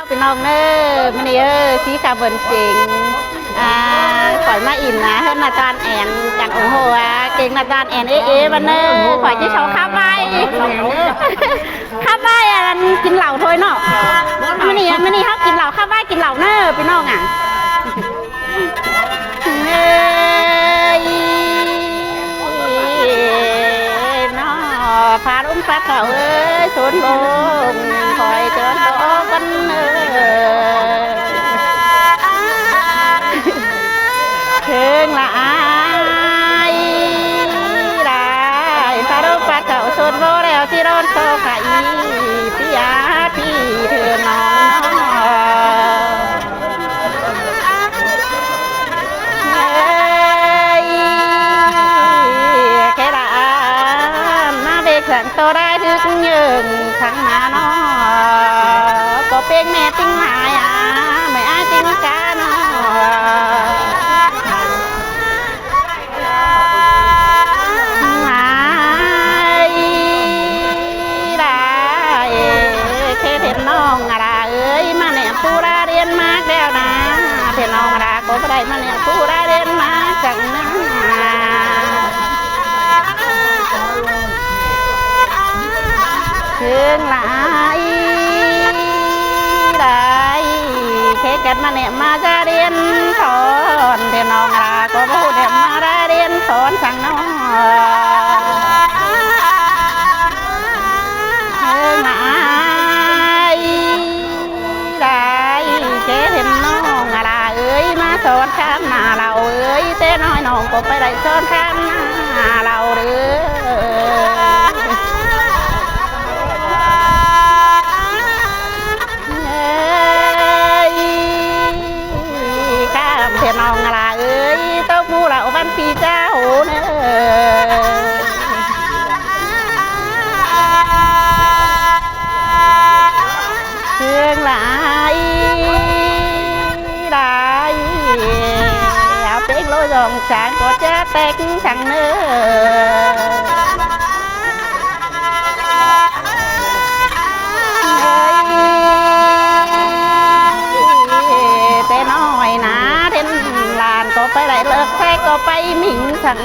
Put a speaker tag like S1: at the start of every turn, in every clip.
S1: พี่น้องเนอมันนี่ชี้ขาบนเก่งข่อยมาอินนะเฮ้ยนาจานแอนกันโอ้โหเก่งนาจานแอนวันเนอข่อยจะชอบข้าวใบข้าวใบกินเหล่าถ้วยเนาะมันนี่เขากินเหล่าข้าวใบกินเหล่าเนอพี่น้องอ่ะเฮ้ยน้อพาลุ้มพาเขาชนลงคอยเจอโตกันถึงละอายได้พาลุ้มพาเขาชนโลแล้วที่ร้อนโตกะอีพี่อาพี่เธอน้องฉันโตได้ถึงยืนข้างหน้าน้อก็เป็นแม่ติ้งหายไม่อาติ้งกาน้อหายได้แค่เห็นน้องอะไรมาเนี่ยผู้ราเรียนมากแล้วนะเห็นน้องอะไรก็ไม่ได้มาเนี่ยผู้ราเรียนมากจังนะถึงหลายได้แค่กันมาเนี่ยมาจะเรียนสอนเดี๋ยวน้องราก็พูดเดี๋ยวมาได้เรียนสอนสั่งน้องถึงหลายได้แค่เห็นน้องรามาสอนข้ามหน้าเราแต่น้อยน้องก็ไปได้สอนข้ามหน้าเราหรือเพียน้องอะไรต้องมูเราบ้านพี่เจ้าเนอเชื่องหลายได้เอาเป็นโลยองจานก็จะแตกสั่งเนอแต่น้อยนะเทนลานก็ไปได้เลิกแท้ก็ไปหมิ่งสั่ง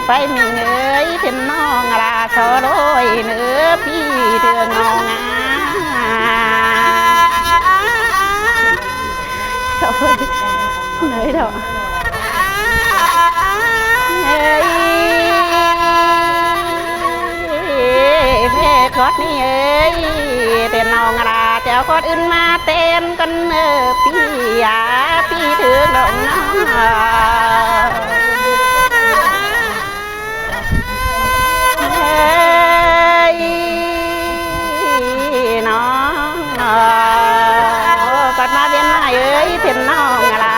S1: ไปหมิ่งเทนน้องลาโซโดยเนื้อพี่เดืองงงเหนื่อยเถอะแม่คอดนี่เต้นน้องราเจ้าคอดอื่นมาเต้นกันพี่พี่ถือลงน้องน้องปัดมาเวียนมาเต้นน้องรา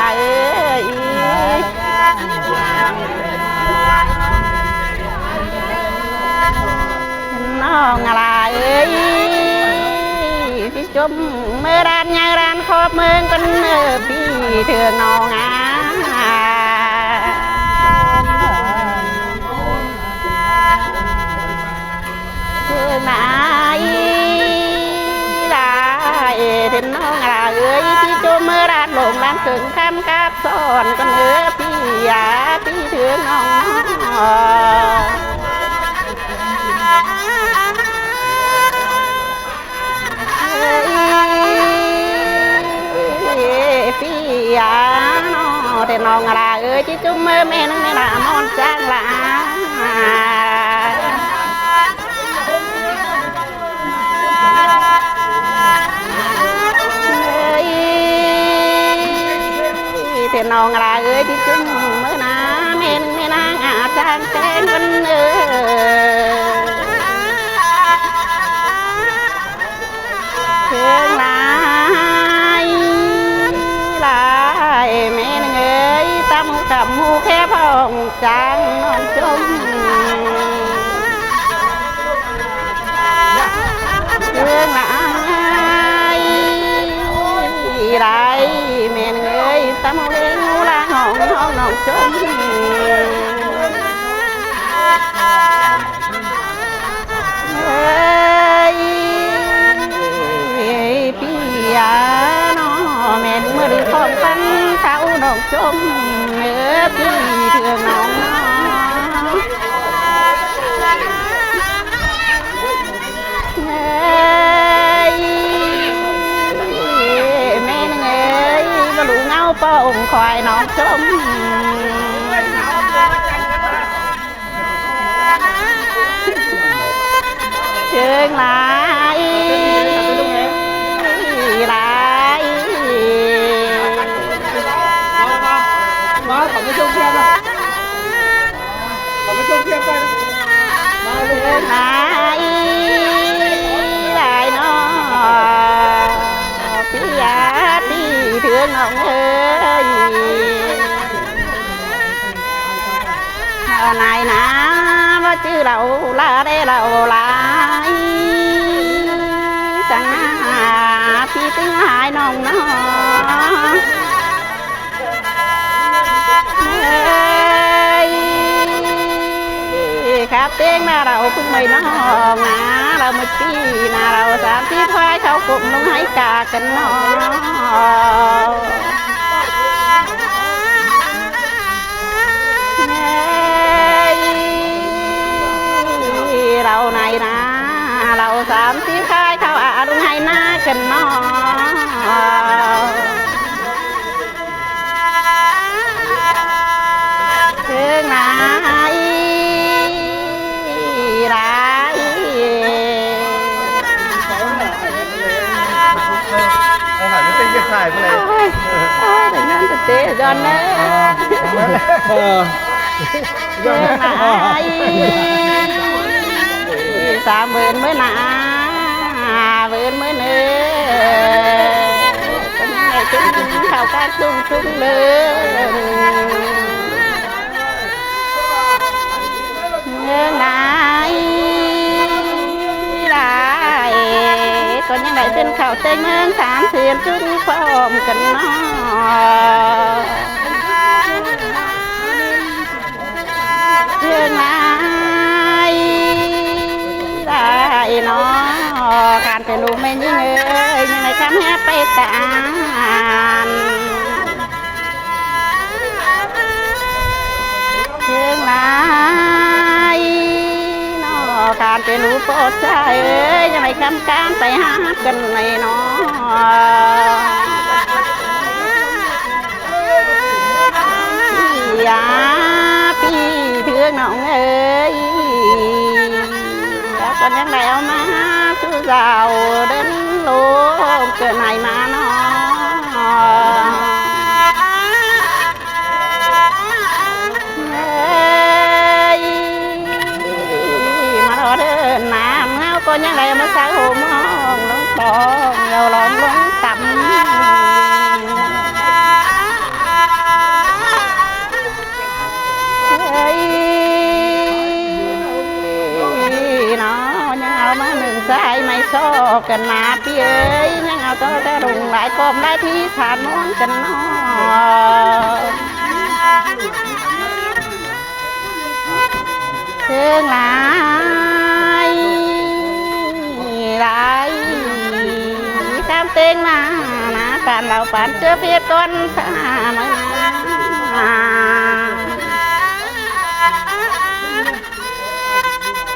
S1: น้องอะไรที่จมเมื่อร้านยางร้านขอบเมืองกันพี่เถื่อนน้องเถื่อนไหนได้เถื่อนน้องอะไรที่จมเมื่อร้านหลงร้านถึงข้ามกับสอนกันพี่พี่เถื่อนน้องพี่น้องแต่น้องอะไรที่จุ่มแม่นั่งในหน้ามอนจ้างละแต่น้องอะไรที่จุ่มเมื่อน้าแม่นั่งในนางจ้างแจ้งวันเพียงลายลายแม่เอ๋ยตำกับหมูแค่พองจางนอนจมเพียงลายลายแม่เอ๋ยตำเลี้ยงงูลาห้องน้องจม ส่งควายน้องชมเชิงหลายหลาย
S2: มาขอไม่ช่วยเพียบนะขอไม่ช่วยเพียบไปมาเลย
S1: เชิงหลายหลายน้อพี่ยาพี่เถื่อนน้องเอ้ยนายนะว่าชื่อเราลาได้เราลายจังหาพี่ตึงหายน้องน้องครับเต้งนะเราเพิ่งไม่น้องนะเราไม่ปีนะเรา30ควายเขากลุ่มลงให้กากันน้องเราไหนนะเรา30ควายเขาอาลุงให้หน้ากันน้องถึงไหนไร
S2: เอาหายไม่เต้นเก็บขายไปเลย
S1: แต่งานจะเตะจอนเนอถึงไหน30,000mới nã vườn mới nơ con ngày chúng khảo ca chung chung lơ nhưng lại lại còn những đại trên khảo tây mương sáng thuyền chung phom cần nó nhưng lại lại nóการเป็นลูกไม่ยิ่งยังไงคำแฮปไปตานเชียงรายนอการเป็นลูกโปรดใจยังไงคำการไปหากันในนอพี่ยาพี่เพื่อนน้องเอ้ยcòn những ngày ông má cứ giàu đến lúc cái này mà nó mà nó đến nam ngáo có những ngày mà sáng hôm ngon lắm to nhiều lòng lắm tầmมาหนึ่งสายไม่โซกันนาพี่เอ้ยยังเอาตัวแต่ลงหลายกลมได้ที่ฐานน้องกันน้อเชิงหลายหลายตามเต็งมานะการเราปานเชื่อเพียก้อนข้ามา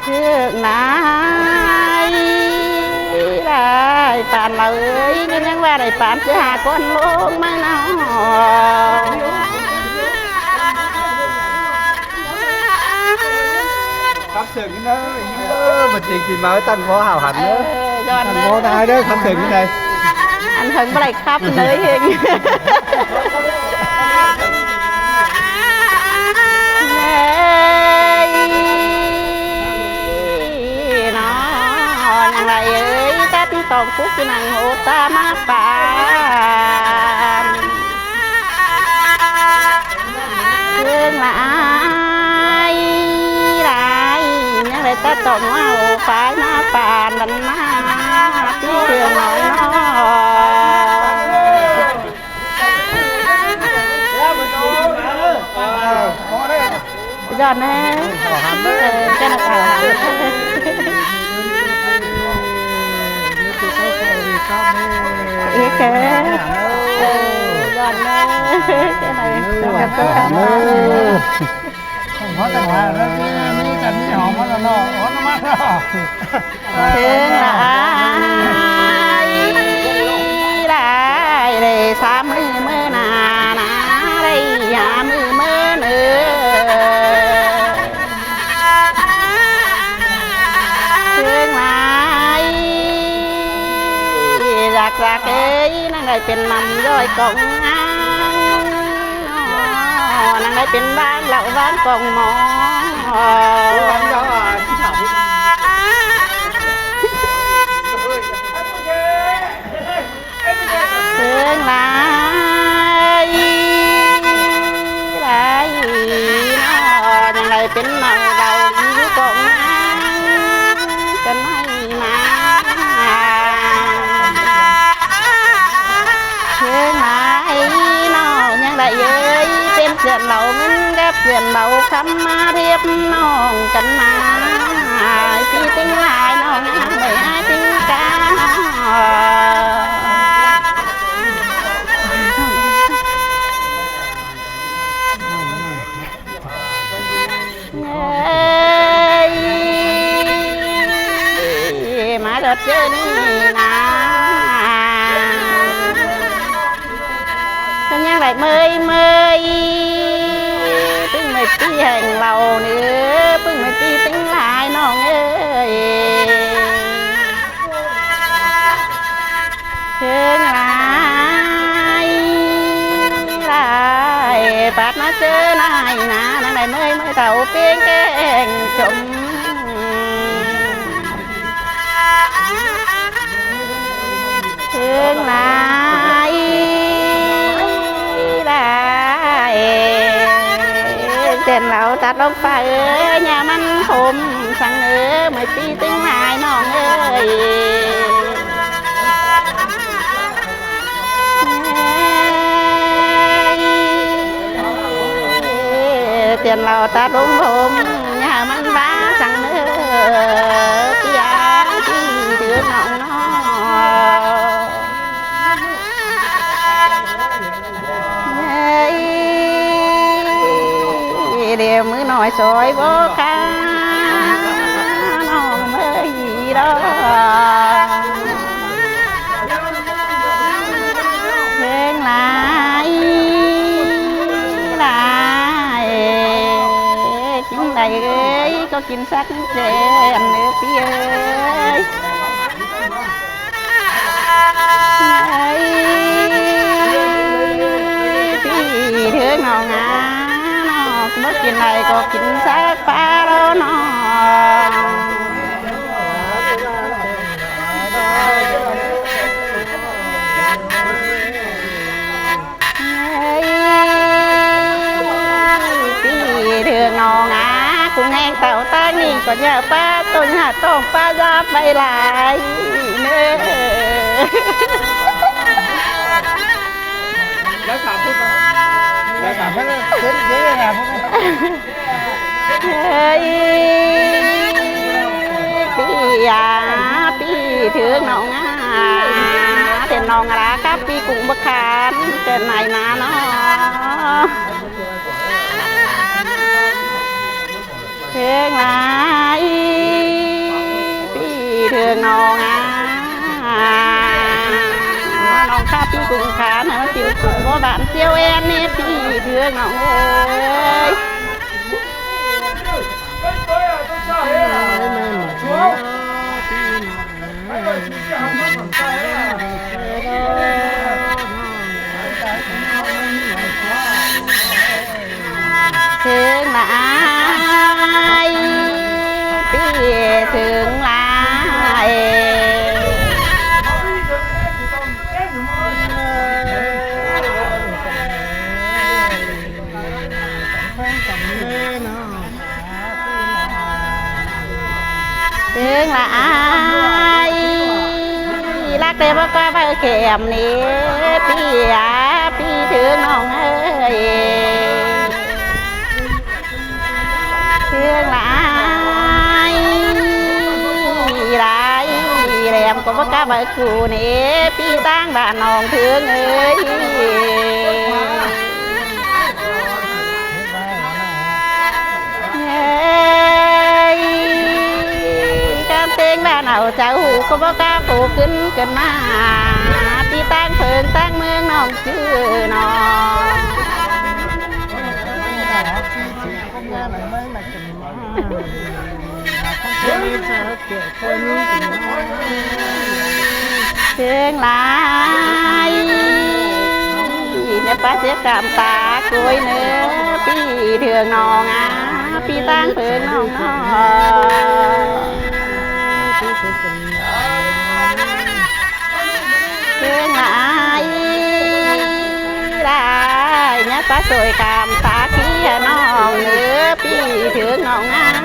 S1: เชื่อหลายหลายปานเราเอ้ยนี่ยังว่าได้ปานจะหาคนลงมาเนาะ
S2: ครับเสริมนี่นะมันจริงจริงมาตั้งพอหาวหันเนอะ
S1: ย้อน
S2: ตั้ง
S1: เน
S2: พอ
S1: อะ
S2: ได้เด้อครับเสริมนี่ไง
S1: อันถึงเมื่อไรครับเลยเองตองคุกนังโหตามาปานเรื่องหลายหลายยังเลยตาตองว่าโอ้ฟ้ามาปานนั่นมาที่เรื่องน้อยน้อยอดแน่เจ้าหน้าที่อีกแค่ย้อนเลยcái này gặp tôi cảm ơn
S2: hóa thành hòa đó như cảnh như họ hóa là nó mát đó
S1: thương lại để 30 mới nà เป็นนำย่อยกองงานนางได้เป็นบ้านเหล่าบ้านกองหมอ
S2: วันยาวที่ถาม
S1: เชิงหลายหลายยังไงเป็นเนาเราอยู่กองกันไม่มาเชิงหลายเนายังไงเย้ยเป็นเพื่อนเราเงินกับเพื่อนเราคำมาเรียบน้องกันมาพี่ติ้งหลายน้องไม่ให้ติ้งกามาเดินเจอนี่นะทำยังไงเมยตึ้งไม่ตีแห่งเราเนื้อพึ่งไม่ตีตึ้งหลายน้องเอ้ยเชิงหลายปาดมาเจอนายนะนั่งไหนเมยเต่าเปียงแกงจมเชิงหลายเด่นเราตัดลงไปอย่ามันขมสั่งไม่ตีตึงหายน้องเอ้ยเด่นเราตัดลงผมอย่ามันบ้าสั่งพี่ยาพี่เดือดน้องน้เดี๋ยวมือหน่อยสวยโบกาน้องเมื่อยดอกเพลงหลายกินได้เอ้ยก็กินสักเจนเนื้อพี่เอ้ยพี่เถื่อนองาบ่กินอะไรก็กินสักปลาแล้วน้องพี่เดือน้องกูแห้งเต่าตานี่ก็อย่าป้าต้นหาต้องป้ายาไปหลายเนื้อ
S2: แล้วถามพูดมาแล้วถามว่าเกิดเยอะไงพวก
S1: เฮ้ยพี่พี่ถือน้องเด่นน้องรักครับพี่กุ้งบักขานเกิดใหม่มาเนาะเชิงหลายพี่ถือน้องน้องข้าพี่กุ้งขานนะพี่กุ้งว่าบ้านเจียวแอนนี่พี่ถือน้องเอ้ยถึงหลายพี่ถึงหลายถึงหลายรักเด็กบ่ก็ไปเข็มนี้พี่พี่ถึงน้องเอ้ยถึงหลายแหลมก็บ่กล้าไปคู่นี้พี่ตั้งบ้านน้องถึงเอ้ยเต็งบ้านเอาเจ้าหูก็บ่กล้าผูกขึ้นกันมาที่ตั้งเพิงตั้งเมืองน้องชื่อน้อง thương lại nhớ ba xếp cảm ta cuối nữa pi thường nò ngá pi tăng thường nò thương lại lại nhớ ba rồi cảm ta khi nò nữa pi thường nò ngá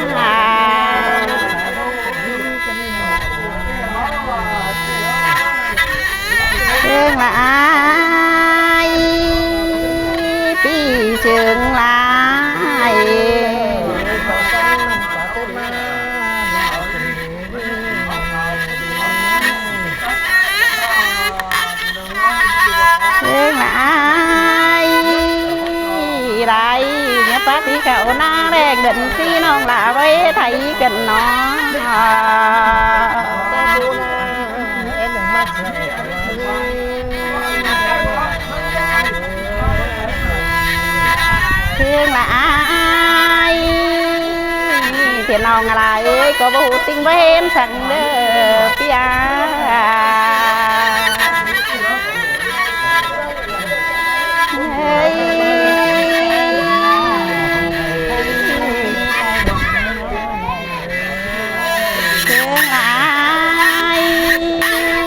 S1: thương lại pi thương lại thương lại đây nhớ bác đi cậu na đèn định khi non là với thầy cần nó thương là ai thì nào ngà lại ơi có bố tình với em sẵn đơ phía thương là ai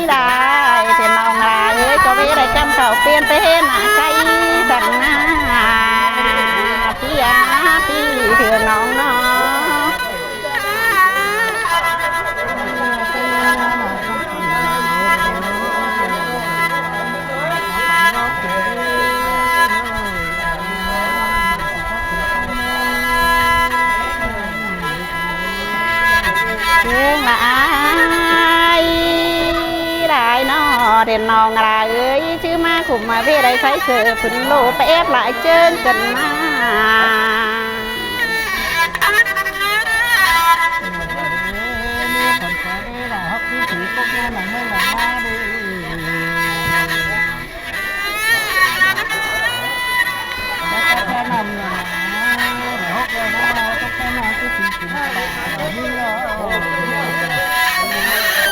S1: đại thì nào ngà lại ơi có biết là chăm cậu tiên tới hết là cây sẵn thường nón nó thương là ai đại nó đèn nòng là ơi chứ ma cùng mà về đây phải sợ phun lô phải ép lại chân cần ma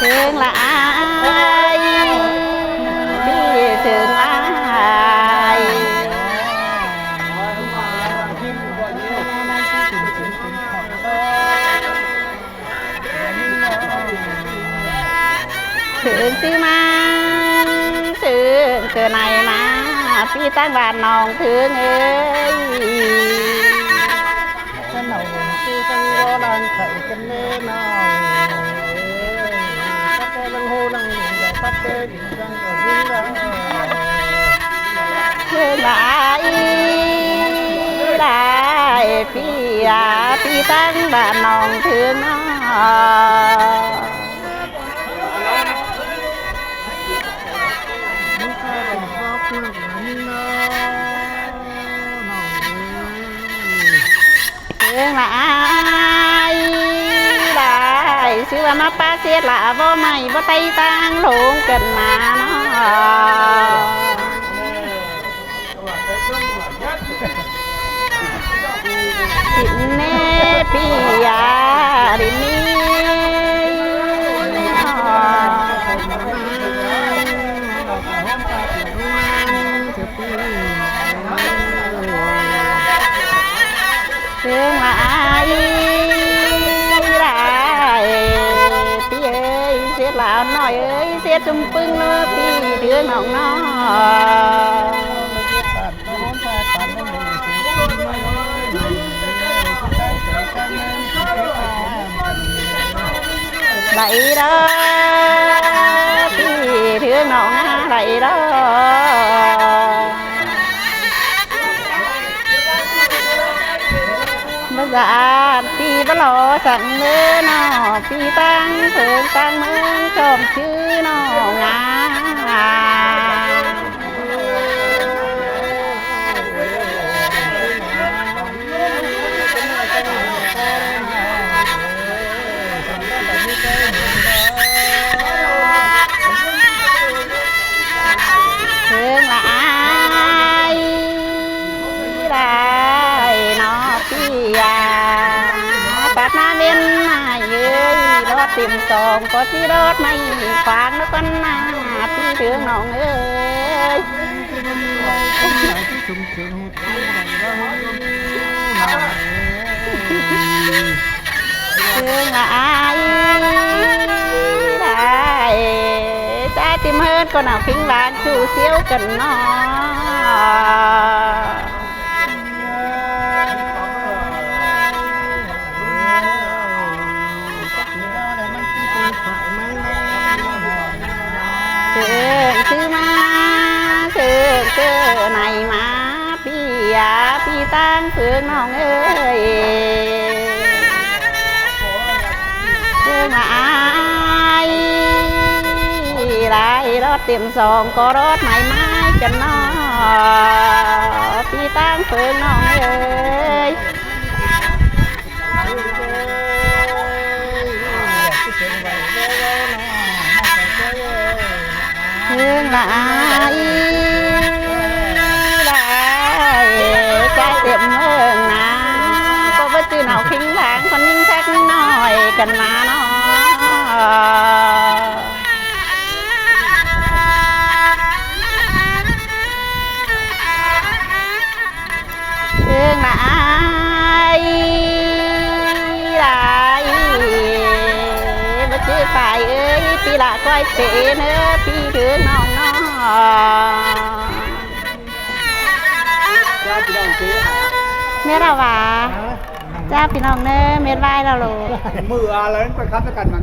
S1: thương là ai biết thương là ai thương tư mang thương cờ này mà phi tăng bàn nòng thương ơi
S2: cái nào cứ tăng do đang khởi cái nê nào các cái đang hô đang phát cái đang ở bên đó
S1: thương lại đại phi tăng bàn nòng thương nó thương là ai đại sư mà ba xiết là vô mày vô tay tăng luôn cần mà nó thịnh nê pia đi mi thương là ai đại pi ơi xiết là nói ơi xiết chung pưng nó pi thương nòng nó vậy đó pi thương nòng á vậy đó bây giờ pi bắt lo sẵn mơ nó pi tăng thường tăng mơ trộm chứ nó ngã thương là ai đại nó pi phát na viên ơi đó tìm sòng có tí đốt mày khoáng nó con ถึงน้องเอ้ยถึงละอายได้ใจติมเฮิร์ดก็หนาวพิงบ้านชูเสียวกันเนาะเชิญชื่อมาเชิญเจอไหนมาพี่ยาพี่ตั้งเพื่องน้องเอ้ยเชิญมาอายไรรถเต็มสองก็รถไม่ไม้กันเนาะพี่ตั้งเพื่องน้องเอ้ยเพื่องละอายใจเต็มเมืองนะก็ว่าจื่อหนาวพิงหลังคนยิ่งแท็กน้อยกันมาเนาะเพื่องละอายบ่จื่อฝ่ายเอ้ยปีละก้อยเป๋เนื้อพี่ถึงน้องน้อง
S2: ญาติพี่น้องซื้อหา
S1: เมื่อเราว่าจ้าพี่น้องเนอเม็ดไว้เราโล
S2: มืออะไรไปคับกันมัน